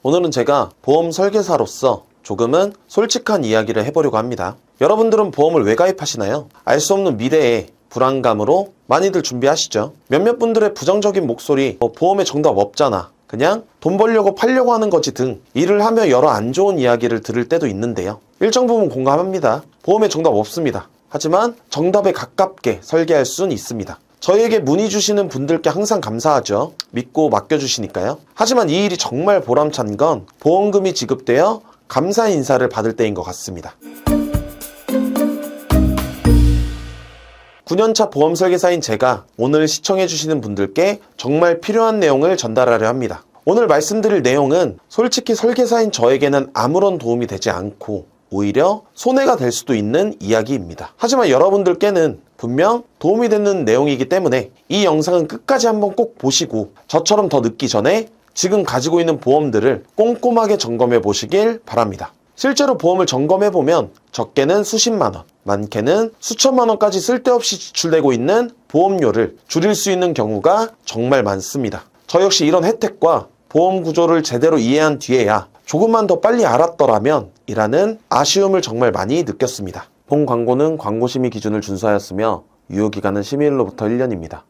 오늘은 제가 보험 설계사로서 조금은 솔직한 이야기를 해보려고 합니다. 여러분들은 보험을 왜 가입하시나요? 알 수 없는 미래에 불안감으로 많이들 준비하시죠. 몇몇 분들의 부정적인 목소리, 보험에 정답 없잖아, 그냥 돈 벌려고 팔려고 하는 거지 등 일을 하며 여러 안 좋은 이야기를 들을 때도 있는데요. 일정 부분 공감합니다. 보험에 정답 없습니다. 하지만 정답에 가깝게 설계할 수는 있습니다. 저희에게 문의 주시는 분들께 항상 감사하죠. 믿고 맡겨주시니까요. 하지만 이 일이 정말 보람찬 건 보험금이 지급되어 감사 인사를 받을 때인 것 같습니다. 9년차 보험 설계사인 제가 오늘 시청해주시는 분들께 정말 필요한 내용을 전달하려 합니다. 오늘 말씀드릴 내용은 솔직히 설계사인 저에게는 아무런 도움이 되지 않고 오히려 손해가 될 수도 있는 이야기입니다. 하지만 여러분들께는 분명 도움이 되는 내용이기 때문에 이 영상은 끝까지 한번 꼭 보시고 저처럼 더 늦기 전에 지금 가지고 있는 보험들을 꼼꼼하게 점검해 보시길 바랍니다. 실제로 보험을 점검해보면 적게는 수십만 원, 많게는 수천만 원까지 쓸데없이 지출되고 있는 보험료를 줄일 수 있는 경우가 정말 많습니다. 저 역시 이런 혜택과 보험 구조를 제대로 이해한 뒤에야 조금만 더 빨리 알았더라면 이라는 아쉬움을 정말 많이 느꼈습니다. 본 광고는 광고심의 기준을 준수하였으며 유효기간은 심의일로부터 1년입니다.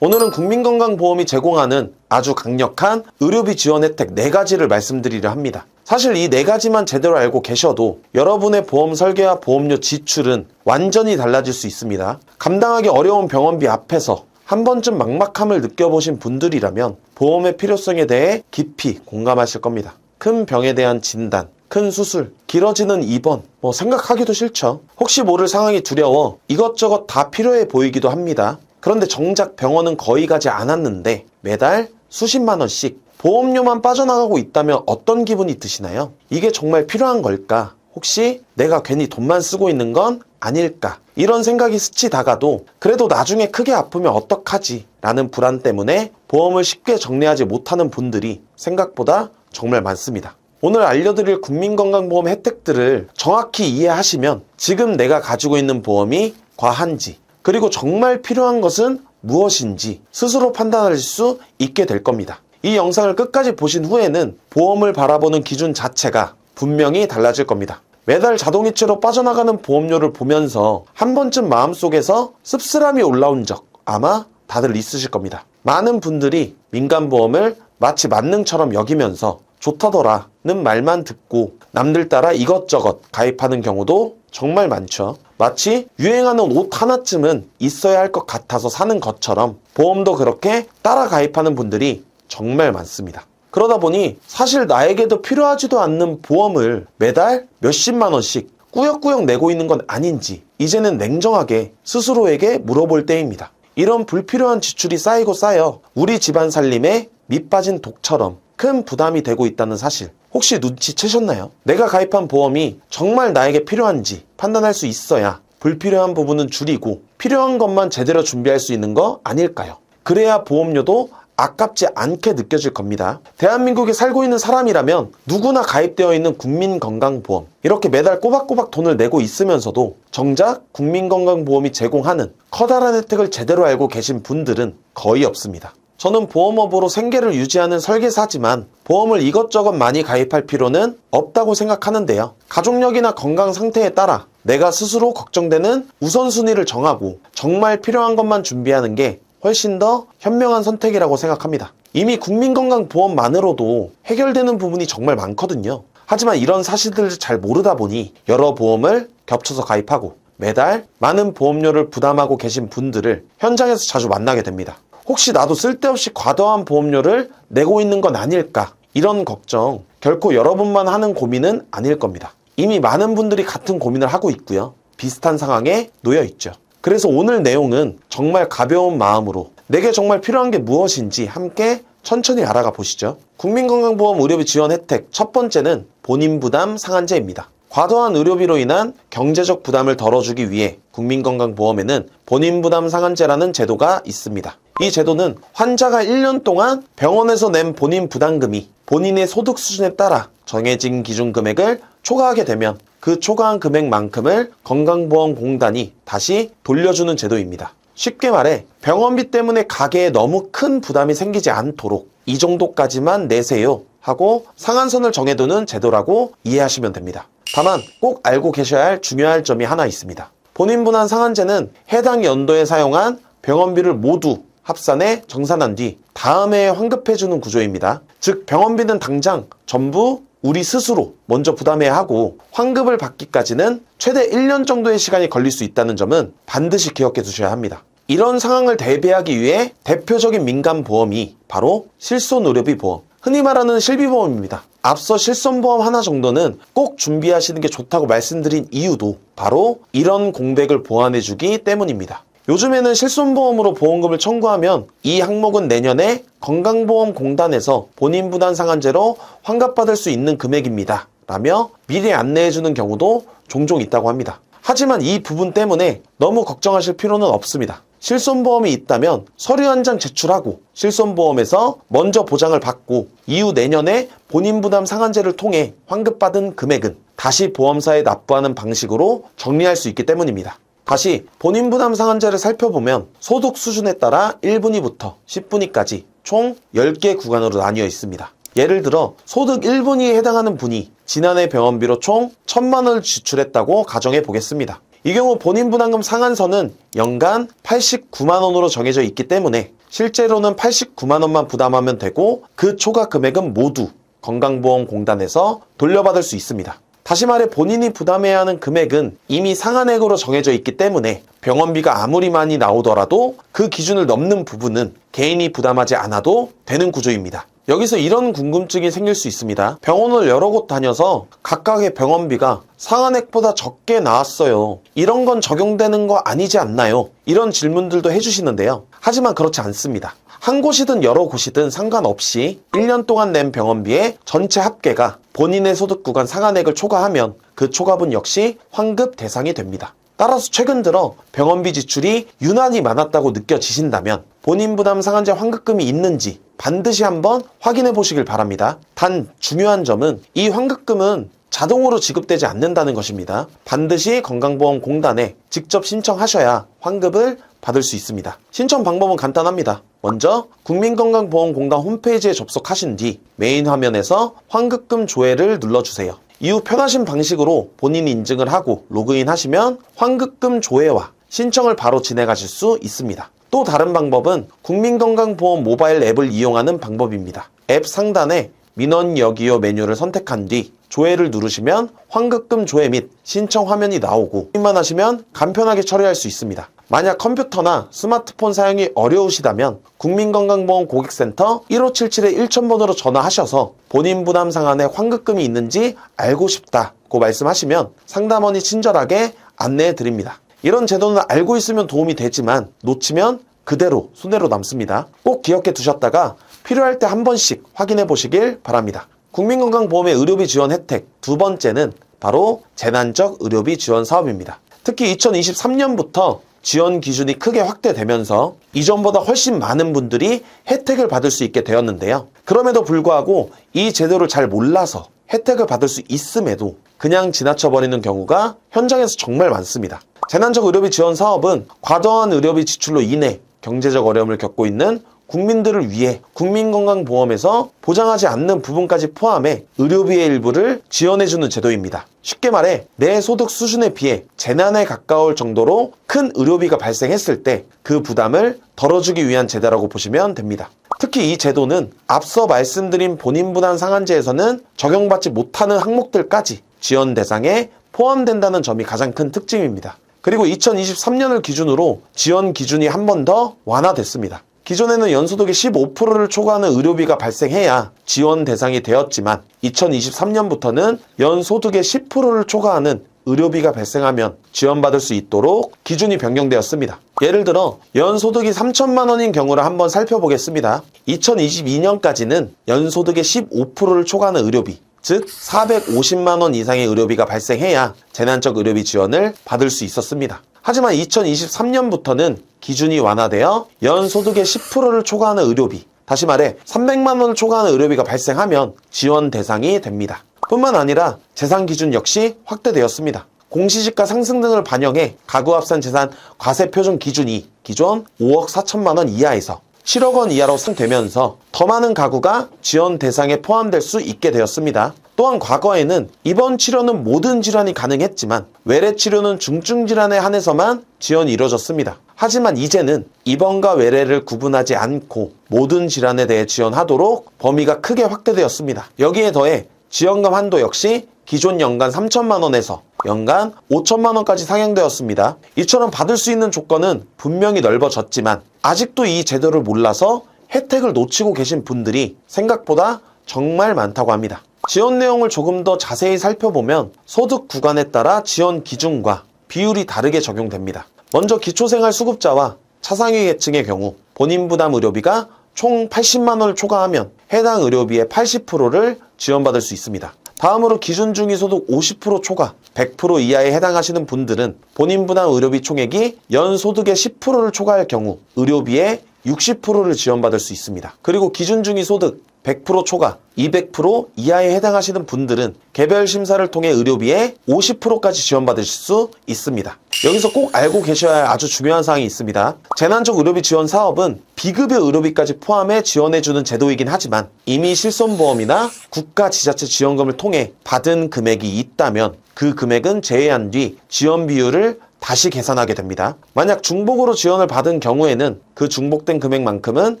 오늘은 국민건강보험이 제공하는 아주 강력한 의료비 지원 혜택 4가지를 말씀드리려 합니다. 사실 이 4가지만 제대로 알고 계셔도 여러분의 보험 설계와 보험료 지출은 완전히 달라질 수 있습니다. 감당하기 어려운 병원비 앞에서 한 번쯤 막막함을 느껴보신 분들이라면 보험의 필요성에 대해 깊이 공감하실 겁니다. 큰 병에 대한 진단, 큰 수술, 길어지는 입원, 생각하기도 싫죠. 혹시 모를 상황이 두려워 이것저것 다 필요해 보이기도 합니다. 그런데 정작 병원은 거의 가지 않았는데 매달 수십만 원씩 보험료만 빠져나가고 있다면 어떤 기분이 드시나요? 이게 정말 필요한 걸까? 혹시 내가 괜히 돈만 쓰고 있는 건 아닐까? 이런 생각이 스치다가도 그래도 나중에 크게 아프면 어떡하지? 라는 불안 때문에 보험을 쉽게 정리하지 못하는 분들이 생각보다 정말 많습니다. 오늘 알려드릴 국민건강보험 혜택들을 정확히 이해하시면 지금 내가 가지고 있는 보험이 과한지, 그리고 정말 필요한 것은 무엇인지 스스로 판단할 수 있게 될 겁니다. 이 영상을 끝까지 보신 후에는 보험을 바라보는 기준 자체가 분명히 달라질 겁니다. 매달 자동이체로 빠져나가는 보험료를 보면서 한 번쯤 마음속에서 씁쓸함이 올라온 적 아마 다들 있으실 겁니다. 많은 분들이 민간보험을 마치 만능처럼 여기면서 좋다더라는 말만 듣고 남들 따라 이것저것 가입하는 경우도 정말 많죠. 마치 유행하는 옷 하나쯤은 있어야 할 것 같아서 사는 것처럼 보험도 그렇게 따라 가입하는 분들이 정말 많습니다. 그러다 보니 사실 나에게도 필요하지도 않는 보험을 매달 몇십만 원씩 꾸역꾸역 내고 있는 건 아닌지 이제는 냉정하게 스스로에게 물어볼 때입니다. 이런 불필요한 지출이 쌓이고 쌓여 우리 집안 살림에 밑 빠진 독처럼 큰 부담이 되고 있다는 사실 혹시 눈치채셨나요? 내가 가입한 보험이 정말 나에게 필요한지 판단할 수 있어야 불필요한 부분은 줄이고 필요한 것만 제대로 준비할 수 있는 거 아닐까요? 그래야 보험료도 아깝지 않게 느껴질 겁니다. 대한민국에 살고 있는 사람이라면 누구나 가입되어 있는 국민건강보험, 이렇게 매달 꼬박꼬박 돈을 내고 있으면서도 정작 국민건강보험이 제공하는 커다란 혜택을 제대로 알고 계신 분들은 거의 없습니다. 저는 보험업으로 생계를 유지하는 설계사지만 보험을 이것저것 많이 가입할 필요는 없다고 생각하는데요. 가족력이나 건강 상태에 따라 내가 스스로 걱정되는 우선순위를 정하고 정말 필요한 것만 준비하는 게 훨씬 더 현명한 선택이라고 생각합니다. 이미 국민건강보험만으로도 해결되는 부분이 정말 많거든요. 하지만 이런 사실들을 잘 모르다 보니 여러 보험을 겹쳐서 가입하고 매달 많은 보험료를 부담하고 계신 분들을 현장에서 자주 만나게 됩니다. 혹시 나도 쓸데없이 과도한 보험료를 내고 있는 건 아닐까? 이런 걱정 결코 여러분만 하는 고민은 아닐 겁니다. 이미 많은 분들이 같은 고민을 하고 있고요. 비슷한 상황에 놓여 있죠. 그래서 오늘 내용은 정말 가벼운 마음으로 내게 정말 필요한 게 무엇인지 함께 천천히 알아가 보시죠. 국민건강보험 의료비 지원 혜택 첫 번째는 본인 부담 상한제입니다. 과도한 의료비로 인한 경제적 부담을 덜어주기 위해 국민건강보험에는 본인 부담 상한제라는 제도가 있습니다. 이 제도는 환자가 1년 동안 병원에서 낸 본인 부담금이 본인의 소득 수준에 따라 정해진 기준 금액을 초과하게 되면 그 초과한 금액만큼을 건강보험공단이 다시 돌려주는 제도입니다. 쉽게 말해 병원비 때문에 가게에 너무 큰 부담이 생기지 않도록 이 정도까지만 내세요 하고 상한선을 정해두는 제도라고 이해하시면 됩니다. 다만 꼭 알고 계셔야 할 중요한 점이 하나 있습니다. 본인분한 상한제는 해당 연도에 사용한 병원비를 모두 합산해 정산한 뒤 다음 해에 환급해주는 구조입니다. 즉 병원비는 당장 전부 우리 스스로 먼저 부담해야 하고 환급을 받기까지는 최대 1년 정도의 시간이 걸릴 수 있다는 점은 반드시 기억해 두셔야 합니다. 이런 상황을 대비하기 위해 대표적인 민간보험이 바로 실손의료비 보험, 흔히 말하는 실비보험입니다. 앞서 실손보험 하나 정도는 꼭 준비하시는 게 좋다고 말씀드린 이유도 바로 이런 공백을 보완해주기 때문입니다. 요즘에는 실손보험으로 보험금을 청구하면 이 항목은 내년에 건강보험공단에서 본인 부담 상한제로 환급받을 수 있는 금액입니다 라며 미리 안내해주는 경우도 종종 있다고 합니다. 하지만 이 부분 때문에 너무 걱정하실 필요는 없습니다. 실손보험이 있다면 서류 한 장 제출하고 실손보험에서 먼저 보장을 받고 이후 내년에 본인 부담 상한제를 통해 환급받은 금액은 다시 보험사에 납부하는 방식으로 정리할 수 있기 때문입니다. 다시 본인 부담 상한제를 살펴보면 소득 수준에 따라 1분위부터 10분위까지 총 10개 구간으로 나뉘어 있습니다. 예를 들어 소득 1분위에 해당하는 분이 지난해 병원비로 총 1,000만 원을 지출했다고 가정해 보겠습니다. 이 경우 본인 부담금 상한선은 연간 89만 원으로 정해져 있기 때문에 실제로는 89만 원만 부담하면 되고 그 초과 금액은 모두 건강보험공단에서 돌려받을 수 있습니다. 다시 말해 본인이 부담해야 하는 금액은 이미 상한액으로 정해져 있기 때문에 병원비가 아무리 많이 나오더라도 그 기준을 넘는 부분은 개인이 부담하지 않아도 되는 구조입니다. 여기서 이런 궁금증이 생길 수 있습니다. 병원을 여러 곳 다녀서 각각의 병원비가 상한액보다 적게 나왔어요. 이런 건 적용되는 거 아니지 않나요? 이런 질문들도 해주시는데요. 하지만 그렇지 않습니다. 한 곳이든 여러 곳이든 상관없이 1년 동안 낸 병원비의 전체 합계가 본인의 소득 구간 상한액을 초과하면 그 초과분 역시 환급 대상이 됩니다. 따라서 최근 들어 병원비 지출이 유난히 많았다고 느껴지신다면 본인 부담 상한제 환급금이 있는지 반드시 한번 확인해 보시길 바랍니다. 단 중요한 점은 이 환급금은 자동으로 지급되지 않는다는 것입니다. 반드시 건강보험공단에 직접 신청하셔야 환급을 받을 수 있습니다. 신청 방법은 간단합니다. 먼저 국민건강보험공단 홈페이지에 접속하신 뒤 메인 화면에서 환급금 조회를 눌러주세요. 이후 편하신 방식으로 본인 인증을 하고 로그인하시면 환급금 조회와 신청을 바로 진행하실 수 있습니다. 또 다른 방법은 국민건강보험 모바일 앱을 이용하는 방법입니다. 앱 상단에 민원 여기요 메뉴를 선택한 뒤 조회를 누르시면 환급금 조회 및 신청 화면이 나오고 입만 하시면 간편하게 처리할 수 있습니다. 만약 컴퓨터나 스마트폰 사용이 어려우시다면 국민건강보험 고객센터 1577-1000번으로 전화하셔서 본인 부담 상한에 환급금이 있는지 알고 싶다고 말씀하시면 상담원이 친절하게 안내해 드립니다. 이런 제도는 알고 있으면 도움이 되지만 놓치면 그대로 손해로 남습니다. 꼭 기억해 두셨다가 필요할 때 한 번씩 확인해 보시길 바랍니다. 국민건강보험의 의료비 지원 혜택 두 번째는 바로 재난적 의료비 지원 사업입니다. 특히 2023년부터 지원 기준이 크게 확대되면서 이전보다 훨씬 많은 분들이 혜택을 받을 수 있게 되었는데요. 그럼에도 불구하고 이 제도를 잘 몰라서 혜택을 받을 수 있음에도 그냥 지나쳐버리는 경우가 현장에서 정말 많습니다. 재난적 의료비 지원 사업은 과도한 의료비 지출로 인해 경제적 어려움을 겪고 있는 국민들을 위해 국민건강보험에서 보장하지 않는 부분까지 포함해 의료비의 일부를 지원해주는 제도입니다. 쉽게 말해 내 소득 수준에 비해 재난에 가까울 정도로 큰 의료비가 발생했을 때 그 부담을 덜어주기 위한 제도라고 보시면 됩니다. 특히 이 제도는 앞서 말씀드린 본인 부담 상한제에서는 적용받지 못하는 항목들까지 지원 대상에 포함된다는 점이 가장 큰 특징입니다. 그리고 2023년을 기준으로 지원 기준이 한 번 더 완화됐습니다. 기존에는 연소득의 15%를 초과하는 의료비가 발생해야 지원 대상이 되었지만 2023년부터는 연소득의 10%를 초과하는 의료비가 발생하면 지원받을 수 있도록 기준이 변경되었습니다. 예를 들어 연소득이 3천만 원인 경우를 한번 살펴보겠습니다. 2022년까지는 연소득의 15%를 초과하는 의료비, 즉 450만 원 이상의 의료비가 발생해야 재난적 의료비 지원을 받을 수 있었습니다. 하지만 2023년부터는 기준이 완화되어 연소득의 10%를 초과하는 의료비, 다시 말해 300만 원을 초과하는 의료비가 발생하면 지원 대상이 됩니다. 뿐만 아니라 재산 기준 역시 확대되었습니다. 공시지가 상승 등을 반영해 가구합산 재산 과세 표준 기준이 기존 5억 4천만 원 이하에서 7억 원 이하로 상되면서 더 많은 가구가 지원 대상에 포함될 수 있게 되었습니다. 또한 과거에는 입원 치료는 모든 질환이 가능했지만 외래 치료는 중증 질환에 한해서만 지원이 이루어졌습니다. 하지만 이제는 입원과 외래를 구분하지 않고 모든 질환에 대해 지원하도록 범위가 크게 확대되었습니다. 여기에 더해 지원금 한도 역시 기존 연간 3천만 원에서 연간 5천만 원까지 상향되었습니다. 이처럼 받을 수 있는 조건은 분명히 넓어졌지만 아직도 이 제도를 몰라서 혜택을 놓치고 계신 분들이 생각보다 정말 많다고 합니다. 지원 내용을 조금 더 자세히 살펴보면 소득 구간에 따라 지원 기준과 비율이 다르게 적용됩니다. 먼저 기초생활수급자와 차상위 계층의 경우 본인 부담 의료비가 총 80만 원을 초과하면 해당 의료비의 80%를 지원받을 수 있습니다. 다음으로 기준 중위소득 50% 초과 100% 이하에 해당하시는 분들은 본인 부담 의료비 총액이 연소득의 10%를 초과할 경우 의료비의 60%를 지원받을 수 있습니다. 그리고 기준 중위소득 100% 초과 200% 이하에 해당하시는 분들은 개별 심사를 통해 의료비의 50%까지 지원받으실 수 있습니다. 여기서 꼭 알고 계셔야 할 아주 중요한 사항이 있습니다. 재난적 의료비 지원 사업은 비급여 의료비까지 포함해 지원해주는 제도이긴 하지만 이미 실손보험이나 국가 지자체 지원금을 통해 받은 금액이 있다면 그 금액은 제외한 뒤 지원 비율을 다시 계산하게 됩니다. 만약 중복으로 지원을 받은 경우에는 그 중복된 금액만큼은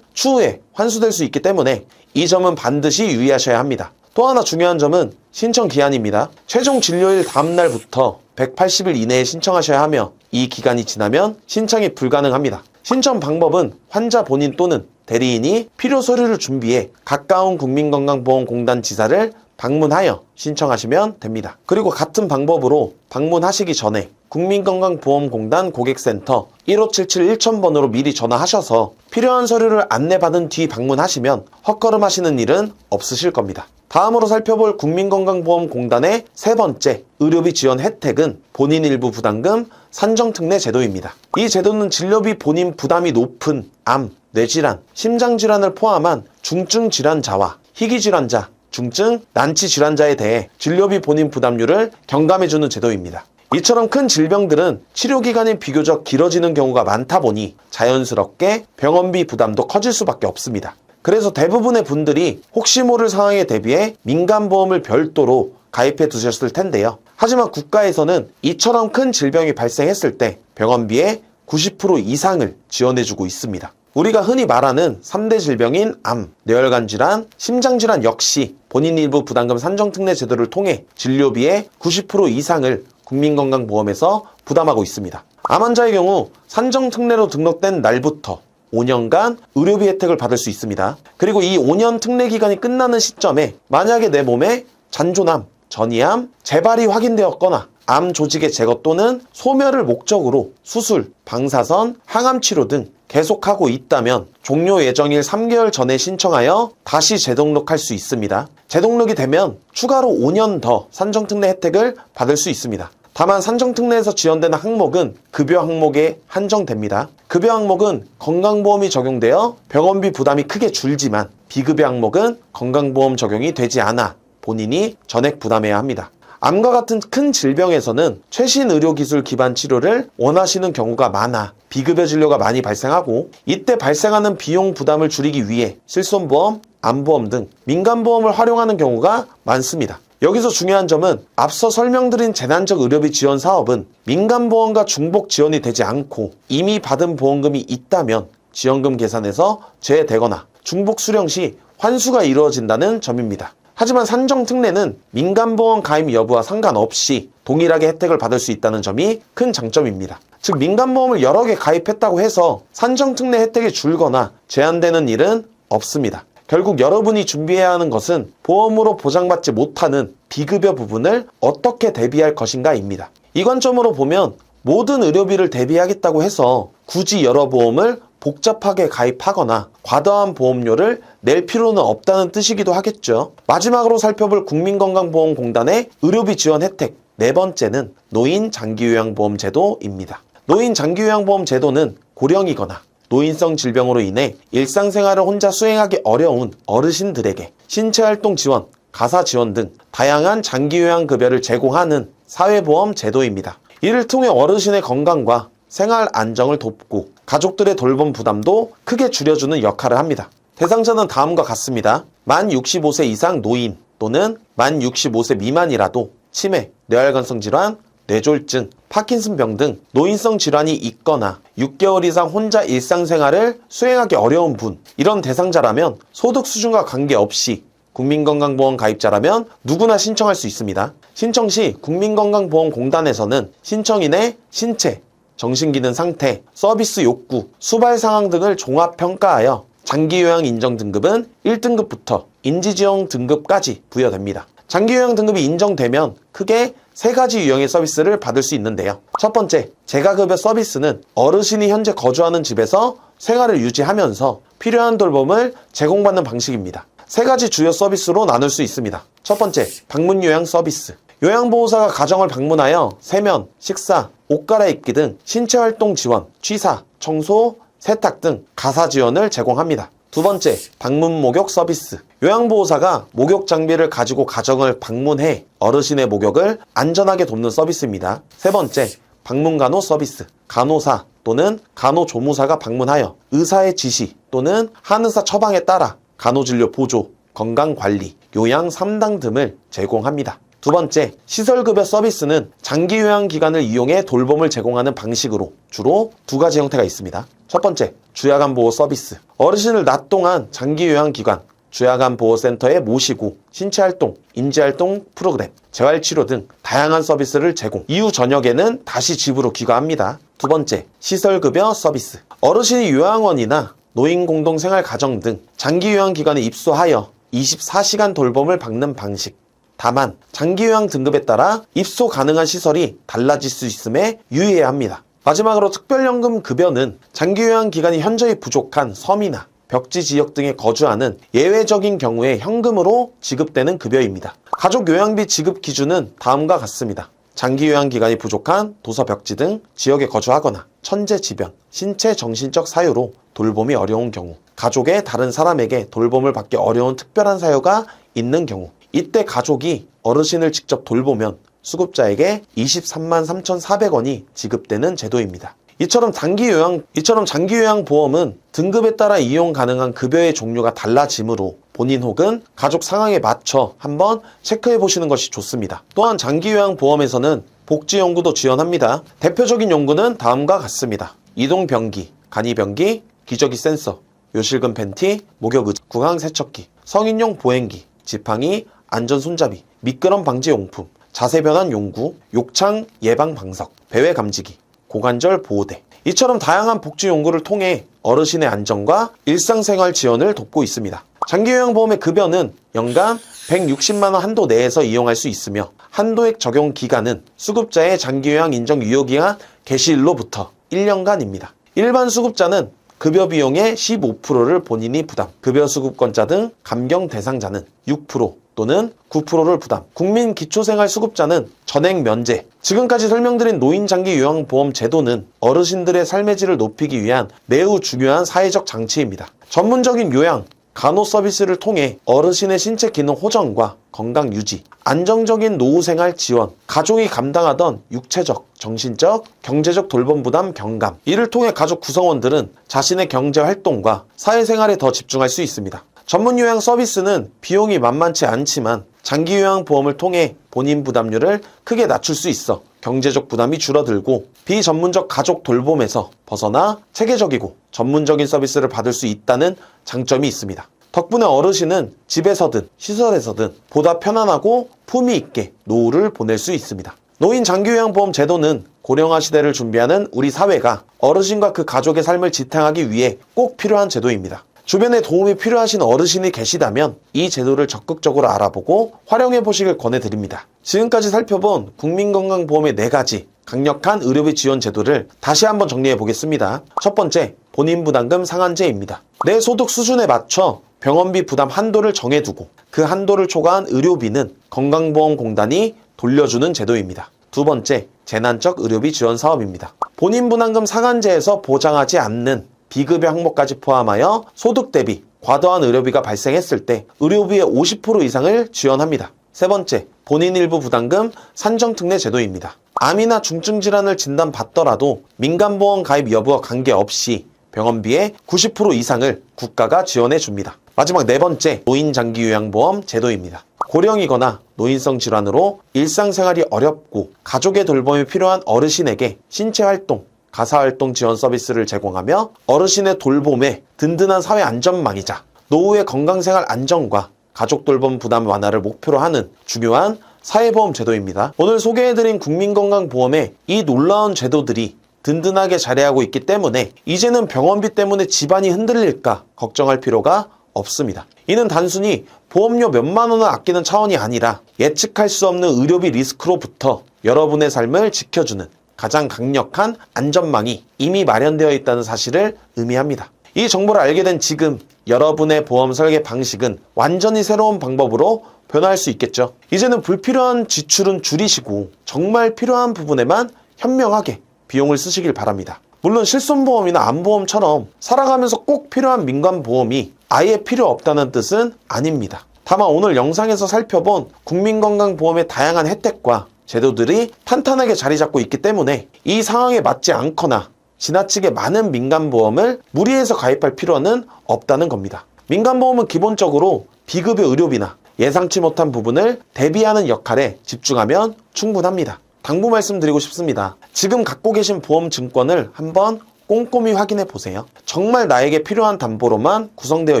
추후에 환수될 수 있기 때문에 이 점은 반드시 유의하셔야 합니다. 또 하나 중요한 점은 신청 기한입니다. 최종 진료일 다음 날부터 180일 이내에 신청하셔야 하며 이 기간이 지나면 신청이 불가능합니다. 신청 방법은 환자 본인 또는 대리인이 필요 서류를 준비해 가까운 국민건강보험공단 지사를 방문하여 신청하시면 됩니다. 그리고 같은 방법으로 방문하시기 전에 국민건강보험공단 고객센터 1577-1000번으로 미리 전화하셔서 필요한 서류를 안내받은 뒤 방문하시면 헛걸음하시는 일은 없으실 겁니다. 다음으로 살펴볼 국민건강보험공단의 세 번째 의료비 지원 혜택은 본인 일부 부담금 산정특례 제도입니다. 이 제도는 진료비 본인 부담이 높은 암, 뇌질환, 심장질환을 포함한 중증 질환자와 희귀질환자, 중증 난치 질환자에 대해 진료비 본인 부담률을 경감해주는 제도입니다. 이처럼 큰 질병들은 치료기간이 비교적 길어지는 경우가 많다 보니 자연스럽게 병원비 부담도 커질 수밖에 없습니다. 그래서 대부분의 분들이 혹시 모를 상황에 대비해 민간보험을 별도로 가입해 두셨을 텐데요. 하지만 국가에서는 이처럼 큰 질병이 발생했을 때 병원비의 90% 이상을 지원해주고 있습니다. 우리가 흔히 말하는 3대 질병인 암, 뇌혈관 질환, 심장질환 역시 본인 일부 부담금 산정특례 제도를 통해 진료비의 90% 이상을 국민건강보험에서 부담하고 있습니다. 암 환자의 경우 산정특례로 등록된 날부터 5년간 의료비 혜택을 받을 수 있습니다. 그리고 이 5년 특례 기간이 끝나는 시점에 만약에 내 몸에 잔존암, 전이암, 재발이 확인되었거나 암 조직의 제거 또는 소멸을 목적으로 수술, 방사선, 항암치료 등 계속하고 있다면 종료 예정일 3개월 전에 신청하여 다시 재등록할 수 있습니다. 재등록이 되면 추가로 5년 더 산정특례 혜택을 받을 수 있습니다. 다만 산정특례에서 지원되는 항목은 급여 항목에 한정됩니다. 급여 항목은 건강보험이 적용되어 병원비 부담이 크게 줄지만 비급여 항목은 건강보험 적용이 되지 않아 본인이 전액 부담해야 합니다. 암과 같은 큰 질병에서는 최신 의료기술 기반 치료를 원하시는 경우가 많아 비급여 진료가 많이 발생하고 이때 발생하는 비용 부담을 줄이기 위해 실손보험, 암보험 등 민간보험을 활용하는 경우가 많습니다. 여기서 중요한 점은 앞서 설명드린 재난적 의료비 지원 사업은 민간보험과 중복 지원이 되지 않고 이미 받은 보험금이 있다면 지원금 계산에서 제외되거나 중복 수령 시 환수가 이루어진다는 점입니다. 하지만 산정특례는 민간보험 가입 여부와 상관없이 동일하게 혜택을 받을 수 있다는 점이 큰 장점입니다. 즉 민간보험을 여러 개 가입했다고 해서 산정특례 혜택이 줄거나 제한되는 일은 없습니다. 결국 여러분이 준비해야 하는 것은 보험으로 보장받지 못하는 비급여 부분을 어떻게 대비할 것인가입니다. 이 관점으로 보면 모든 의료비를 대비하겠다고 해서 굳이 여러 보험을 복잡하게 가입하거나 과다한 보험료를 낼 필요는 없다는 뜻이기도 하겠죠. 마지막으로 살펴볼 국민건강보험공단의 의료비 지원 혜택 네 번째는 노인 장기요양보험 제도입니다. 노인 장기요양보험 제도는 고령이거나 노인성 질병으로 인해 일상생활을 혼자 수행하기 어려운 어르신들에게 신체활동 지원, 가사 지원 등 다양한 장기요양급여를 제공하는 사회보험 제도입니다. 이를 통해 어르신의 건강과 생활 안정을 돕고 가족들의 돌봄 부담도 크게 줄여주는 역할을 합니다. 대상자는 다음과 같습니다. 만 65세 이상 노인 또는 만 65세 미만이라도 치매, 뇌혈관성 질환, 뇌졸중, 파킨슨병 등 노인성 질환이 있거나 6개월 이상 혼자 일상생활을 수행하기 어려운 분, 이런 대상자라면 소득 수준과 관계없이 국민건강보험 가입자라면 누구나 신청할 수 있습니다. 신청 시 국민건강보험공단에서는 신청인의 신체, 정신기능 상태, 서비스 욕구, 수발 상황 등을 종합평가하여 장기요양 인정 등급은 1등급부터 인지지형 등급까지 부여됩니다. 장기요양 등급이 인정되면 크게 3가지 유형의 서비스를 받을 수 있는데요. 첫 번째, 재가급여 서비스는 어르신이 현재 거주하는 집에서 생활을 유지하면서 필요한 돌봄을 제공받는 방식입니다. 3가지 주요 서비스로 나눌 수 있습니다. 첫 번째, 방문요양 서비스. 요양보호사가 가정을 방문하여 세면, 식사, 옷 갈아입기 등 신체활동 지원, 취사, 청소, 세탁 등 가사 지원을 제공합니다. 두 번째, 방문 목욕 서비스. 요양보호사가 목욕 장비를 가지고 가정을 방문해 어르신의 목욕을 안전하게 돕는 서비스입니다. 세 번째, 방문 간호 서비스. 간호사 또는 간호조무사가 방문하여 의사의 지시 또는 한의사 처방에 따라 간호진료 보조, 건강관리, 요양 3당 등을 제공합니다. 두 번째, 시설급여 서비스는 장기요양기관을 이용해 돌봄을 제공하는 방식으로 주로 2가지 형태가 있습니다. 첫 번째, 주야간보호 서비스. 어르신을 낮 동안 장기요양기관, 주야간보호센터에 모시고 신체활동, 인지활동 프로그램, 재활치료 등 다양한 서비스를 제공, 이후 저녁에는 다시 집으로 귀가합니다. 두 번째, 시설급여 서비스. 어르신이 요양원이나 노인공동생활가정 등 장기요양기관에 입소하여 24시간 돌봄을 받는 방식. 다만 장기요양 등급에 따라 입소 가능한 시설이 달라질 수 있음에 유의해야 합니다. 마지막으로 특별연금 급여는 장기요양 기간이 현저히 부족한 섬이나 벽지 지역 등에 거주하는 예외적인 경우에 현금으로 지급되는 급여입니다. 가족 요양비 지급 기준은 다음과 같습니다. 장기요양 기간이 부족한 도서 벽지 등 지역에 거주하거나 천재지변, 신체 정신적 사유로 돌봄이 어려운 경우, 가족의 다른 사람에게 돌봄을 받기 어려운 특별한 사유가 있는 경우, 이때 가족이 어르신을 직접 돌보면 수급자에게 23만 3,400원이 지급되는 제도입니다. 이처럼 장기요양 보험은 등급에 따라 이용 가능한 급여의 종류가 달라지므로 본인 혹은 가족 상황에 맞춰 한번 체크해 보시는 것이 좋습니다. 또한 장기요양 보험에서는 복지 연구도 지원합니다. 대표적인 연구는 다음과 같습니다. 이동변기, 간이변기, 기저귀 센서, 요실금 팬티, 목욕의자, 구강세척기, 성인용 보행기, 지팡이, 안전손잡이, 미끄럼 방지 용품, 자세 변환 용구, 욕창 예방 방석, 배회 감지기, 고관절 보호대. 이처럼 다양한 복지 연구를 통해 어르신의 안전과 일상생활 지원을 돕고 있습니다. 장기요양보험의 급여는 연간 160만 원 한도 내에서 이용할 수 있으며 한도액 적용 기간은 수급자의 장기요양 인정 유효기간 개시일로부터 1년간입니다. 일반 수급자는 급여 비용의 15%를 본인이 부담, 급여 수급권자 등 감경 대상자는 6% 또는 9%를 부담, 국민 기초생활수급자는 전액 면제. 지금까지 설명드린 노인장기요양보험 제도는 어르신들의 삶의 질을 높이기 위한 매우 중요한 사회적 장치입니다. 전문적인 요양, 간호 서비스를 통해 어르신의 신체 기능 호전과 건강 유지, 안정적인 노후생활 지원, 가족이 감당하던 육체적, 정신적, 경제적 돌봄 부담 경감, 이를 통해 가족 구성원들은 자신의 경제활동과 사회생활에 더 집중할 수 있습니다. 전문요양 서비스는 비용이 만만치 않지만 장기요양보험을 통해 본인 부담률을 크게 낮출 수 있어 경제적 부담이 줄어들고 비전문적 가족 돌봄에서 벗어나 체계적이고 전문적인 서비스를 받을 수 있다는 장점이 있습니다. 덕분에 어르신은 집에서든 시설에서든 보다 편안하고 품위 있게 노후를 보낼 수 있습니다. 노인 장기요양보험 제도는 고령화 시대를 준비하는 우리 사회가 어르신과 그 가족의 삶을 지탱하기 위해 꼭 필요한 제도입니다. 주변에 도움이 필요하신 어르신이 계시다면 이 제도를 적극적으로 알아보고 활용해 보시길 권해드립니다. 지금까지 살펴본 국민건강보험의 4가지 강력한 의료비 지원 제도를 다시 한번 정리해 보겠습니다. 첫 번째, 본인부담금 상한제입니다. 내 소득 수준에 맞춰 병원비 부담 한도를 정해두고 그 한도를 초과한 의료비는 건강보험공단이 돌려주는 제도입니다. 두 번째, 재난적 의료비 지원 사업입니다. 본인부담금 상한제에서 보장하지 않는 비급여 항목까지 포함하여 소득 대비 과도한 의료비가 발생했을 때 의료비의 50% 이상을 지원합니다. 세 번째, 본인 일부 부담금 산정특례 제도입니다. 암이나 중증 질환을 진단받더라도 민간보험 가입 여부와 관계없이 병원비의 90% 이상을 국가가 지원해 줍니다. 마지막 네 번째, 노인장기요양보험 제도입니다. 고령이거나 노인성 질환으로 일상생활이 어렵고 가족의 돌봄이 필요한 어르신에게 신체활동, 가사활동 지원 서비스를 제공하며 어르신의 돌봄에 든든한 사회 안전망이자 노후의 건강생활 안정과 가족 돌봄 부담 완화를 목표로 하는 중요한 사회보험 제도입니다. 오늘 소개해드린 국민건강보험의 이 놀라운 제도들이 든든하게 자리하고 있기 때문에 이제는 병원비 때문에 집안이 흔들릴까 걱정할 필요가 없습니다. 이는 단순히 보험료 몇만 원을 아끼는 차원이 아니라 예측할 수 없는 의료비 리스크로부터 여러분의 삶을 지켜주는 가장 강력한 안전망이 이미 마련되어 있다는 사실을 의미합니다. 이 정보를 알게 된 지금 여러분의 보험 설계 방식은 완전히 새로운 방법으로 변화할 수 있겠죠. 이제는 불필요한 지출은 줄이시고 정말 필요한 부분에만 현명하게 비용을 쓰시길 바랍니다. 물론 실손보험이나 암보험처럼 살아가면서 꼭 필요한 민간보험이 아예 필요 없다는 뜻은 아닙니다. 다만 오늘 영상에서 살펴본 국민건강보험의 다양한 혜택과 제도들이 탄탄하게 자리 잡고 있기 때문에 이 상황에 맞지 않거나 지나치게 많은 민간보험을 무리해서 가입할 필요는 없다는 겁니다. 민간보험은 기본적으로 비급여 의료비나 예상치 못한 부분을 대비하는 역할에 집중하면 충분합니다. 당부 말씀드리고 싶습니다. 지금 갖고 계신 보험 증권을 한번 꼼꼼히 확인해 보세요. 정말 나에게 필요한 담보로만 구성되어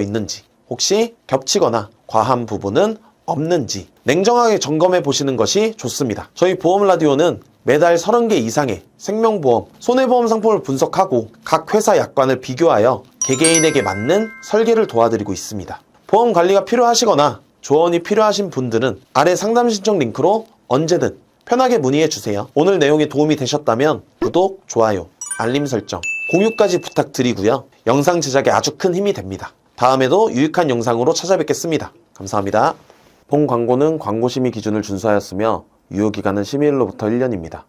있는지, 혹시 겹치거나 과한 부분은 없는지 냉정하게 점검해 보시는 것이 좋습니다. 저희 보험라디오는 매달 30개 이상의 생명보험, 손해보험 상품을 분석하고 각 회사 약관을 비교하여 개개인에게 맞는 설계를 도와드리고 있습니다. 보험 관리가 필요하시거나 조언이 필요하신 분들은 아래 상담 신청 링크로 언제든 편하게 문의해 주세요. 오늘 내용이 도움이 되셨다면 구독, 좋아요, 알림 설정, 공유까지 부탁드리고요. 영상 제작에 아주 큰 힘이 됩니다. 다음에도 유익한 영상으로 찾아뵙겠습니다. 감사합니다. 본 광고는 광고심의 기준을 준수하였으며 유효기간은 심의일로부터 1년입니다.